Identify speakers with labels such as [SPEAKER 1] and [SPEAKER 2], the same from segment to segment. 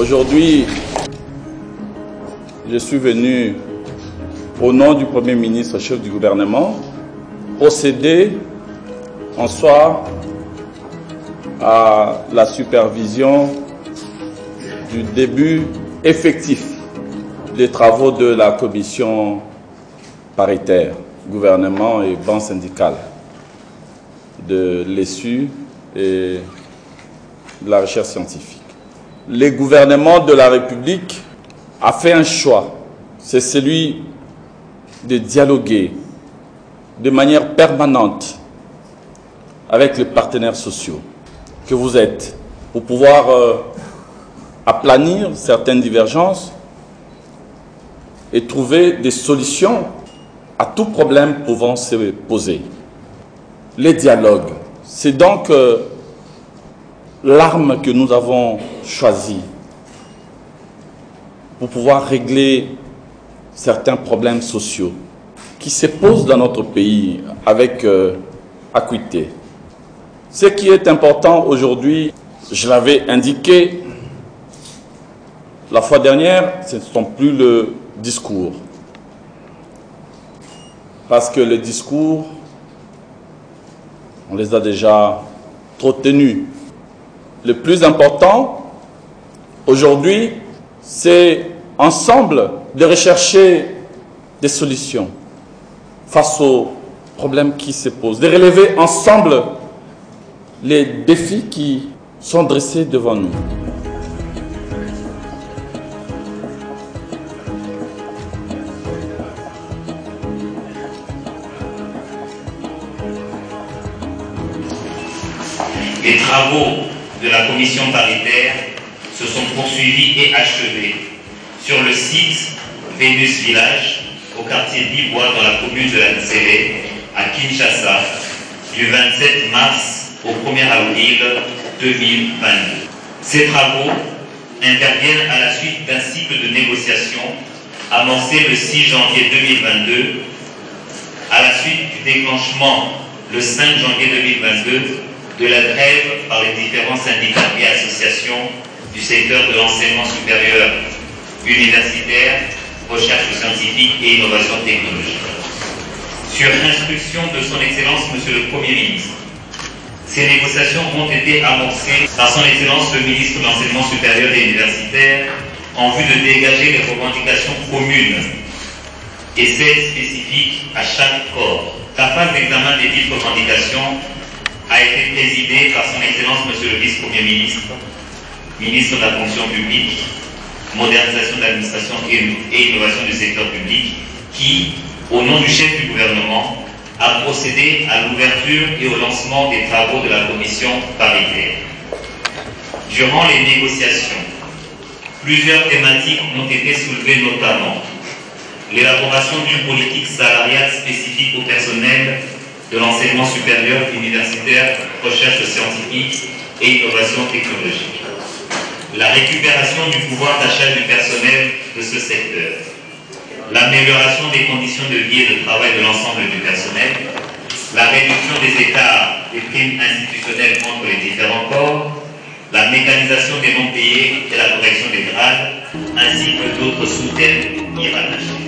[SPEAKER 1] Aujourd'hui, je suis venu au nom du Premier ministre, chef du gouvernement, procéder en soi à la supervision du début effectif des travaux de la commission paritaire, gouvernement et banque syndicale de l'ESU et de la recherche scientifique. Le gouvernement de la République a fait un choix, c'est celui de dialoguer de manière permanente avec les partenaires sociaux que vous êtes pour pouvoir aplanir certaines divergences et trouver des solutions à tout problème pouvant se poser. Les dialogues, c'est donc l'arme que nous avons choisie pour pouvoir régler certains problèmes sociaux qui se posent dans notre pays avec acuité. Ce qui est important aujourd'hui, je l'avais indiqué la fois dernière, ce ne sont plus le discours. Parce que les discours, on les a déjà trop tenus. Le plus important, aujourd'hui, c'est ensemble de rechercher des solutions face aux problèmes qui se posent, de relever ensemble les défis qui sont dressés devant nous.
[SPEAKER 2] Les travaux de la commission paritaire se sont poursuivis et achevés sur le site Vénus Village, au quartier d'Ibois, dans la commune de la Nzélé, à Kinshasa, du 27 mars au 1er avril 2022. Ces travaux interviennent à la suite d'un cycle de négociations amorcé le 6 janvier 2022, à la suite du déclenchement le 5 janvier 2022 de la grève par les différents syndicats et associations du secteur de l'enseignement supérieur, universitaire, recherche scientifique et innovation technologique. Sur instruction de son Excellence, Monsieur le Premier ministre, ces négociations ont été amorcées par son Excellence le ministre de l'Enseignement supérieur et universitaire en vue de dégager les revendications communes et celles spécifiques à chaque corps. La phase d'examen des dites revendications a été présidée par son Excellence Monsieur le Vice-Premier ministre, ministre de la fonction publique, modernisation de l'administration et innovation du secteur public, qui, au nom du chef du gouvernement, a procédé à l'ouverture et au lancement des travaux de la commission paritaire. Durant les négociations, plusieurs thématiques ont été soulevées, notamment l'élaboration d'une politique salariale spécifique au personnel de l'enseignement supérieur, universitaire, recherche scientifique et innovation technologique, la récupération du pouvoir d'achat du personnel de ce secteur, l'amélioration des conditions de vie et de travail de l'ensemble du personnel, la réduction des écarts des primes institutionnelles entre les différents corps, la mécanisation des non payés et la correction des grades, ainsi que d'autres sous-thèmes y rattachés.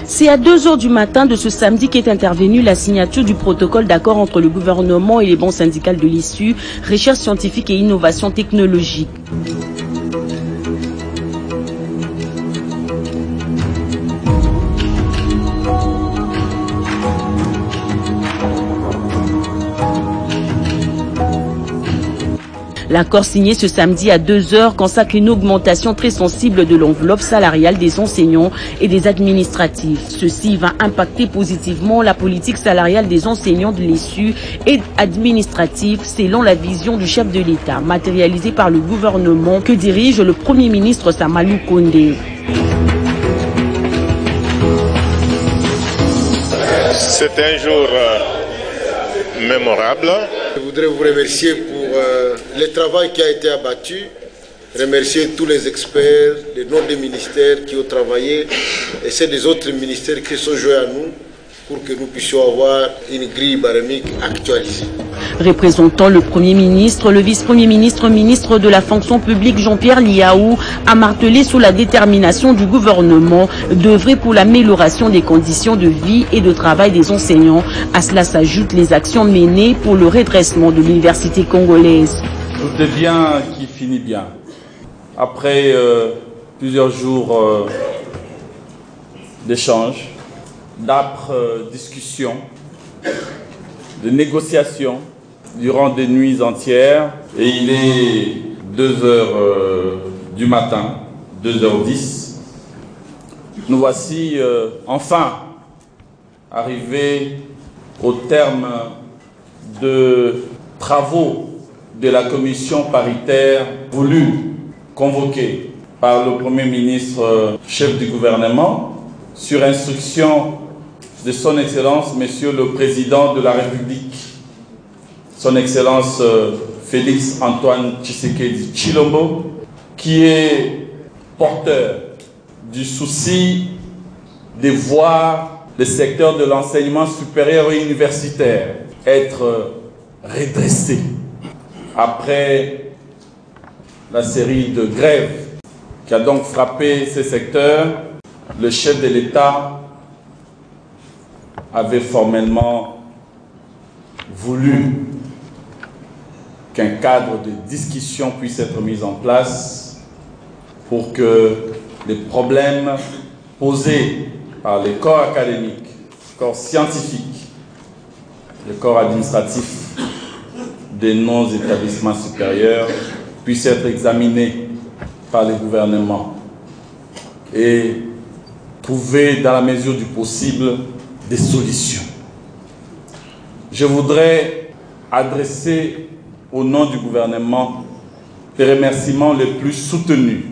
[SPEAKER 3] C'est à 2 h du matin de ce samedi qu'est intervenue la signature du protocole d'accord entre le gouvernement et les banques syndicales de l'ISU, recherche scientifique et innovation technologique. L'accord signé ce samedi à 2 h consacre une augmentation très sensible de l'enveloppe salariale des enseignants et des administratifs. Ceci va impacter positivement la politique salariale des enseignants de l'ISU et administratifs selon la vision du chef de l'État, matérialisée par le gouvernement que dirige le Premier ministre Samalou Kondé.
[SPEAKER 4] C'est un jour mémorable.
[SPEAKER 5] Je voudrais vous remercier pour le travail qui a été abattu, remercier tous les experts, les noms des ministères qui ont travaillé et ceux des autres ministères qui sont joués à nous pour que nous puissions avoir une grille barémique actualisée.
[SPEAKER 3] Représentant le Premier ministre, le vice-premier ministre, ministre de la fonction publique Jean-Pierre Liaou a martelé sur la détermination du gouvernement d'œuvrer pour l'amélioration des conditions de vie et de travail des enseignants. À cela s'ajoutent les actions menées pour le redressement de l'université congolaise.
[SPEAKER 1] Tout est bien qui finit bien. Après plusieurs jours d'échanges, d'âpres discussions, de négociations durant des nuits entières, et il est 2h du matin, 2h10. Nous voici enfin arrivés au terme de travaux de la commission paritaire voulue, convoquée par le Premier ministre, chef du gouvernement, sur instruction de son Excellence, Monsieur le Président de la République, son Excellence Félix Antoine Tshisekedi Tshilombo, qui est porteur du souci de voir le secteur de l'enseignement supérieur et universitaire être redressé après la série de grèves qui a donc frappé ces secteurs. Le chef de l'État avait formellement voulu qu'un cadre de discussion puisse être mis en place pour que les problèmes posés par les corps académiques, les corps scientifiques, les corps administratifs de nos établissements supérieurs puissent être examinés par les gouvernements et trouver dans la mesure du possible des solutions. Je voudrais adresser au nom du gouvernement les remerciements les plus soutenus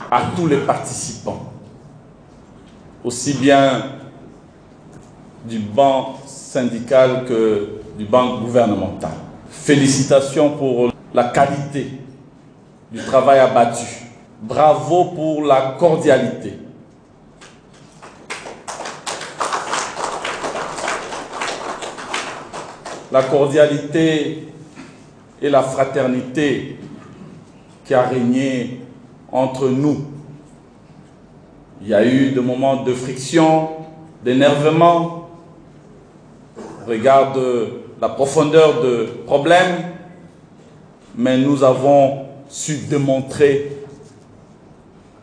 [SPEAKER 1] à tous les participants, aussi bien du banc syndical que du banc gouvernemental. Félicitations pour la qualité du travail abattu. Bravo pour la cordialité. La cordialité et la fraternité qui a régné entre nous. Il y a eu des moments de friction, d'énervement, regarde la profondeur de problème, mais nous avons su démontrer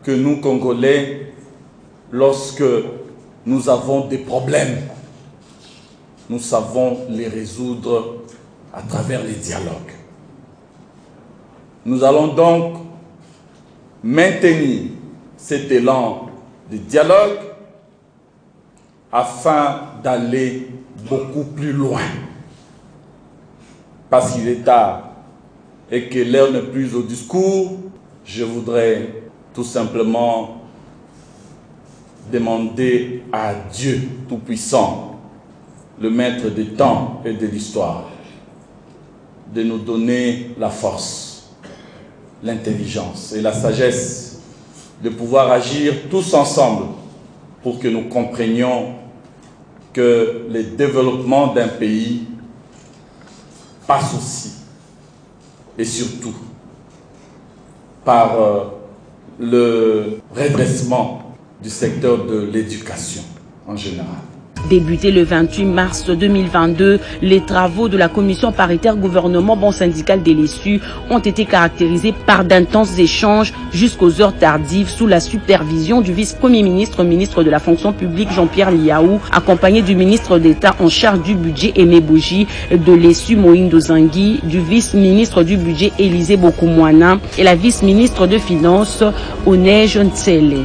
[SPEAKER 1] que nous, Congolais, lorsque nous avons des problèmes, nous savons les résoudre à travers les dialogues. Nous allons donc maintenir cet élan de dialogue afin d'aller beaucoup plus loin. Parce qu'il est tard et que l'heure n'est plus au discours, je voudrais tout simplement demander à Dieu Tout-Puissant, le maître des temps et de l'histoire, de nous donner la force, l'intelligence et la sagesse de pouvoir agir tous ensemble pour que nous comprenions que le développement d'un pays passe aussi et surtout par le redressement du secteur de l'éducation en général.
[SPEAKER 3] Débuté le 28 mars 2022, les travaux de la commission paritaire gouvernement bon syndical de l'ESU ont été caractérisés par d'intenses échanges jusqu'aux heures tardives sous la supervision du vice-premier ministre, ministre de la fonction publique Jean-Pierre Liaou, accompagné du ministre d'État en charge du budget Aimé Bougie, de l'ESU Moïndo Zangui, du vice-ministre du budget Élisée Bokoumouana et la vice-ministre de Finances Onej Ntsele.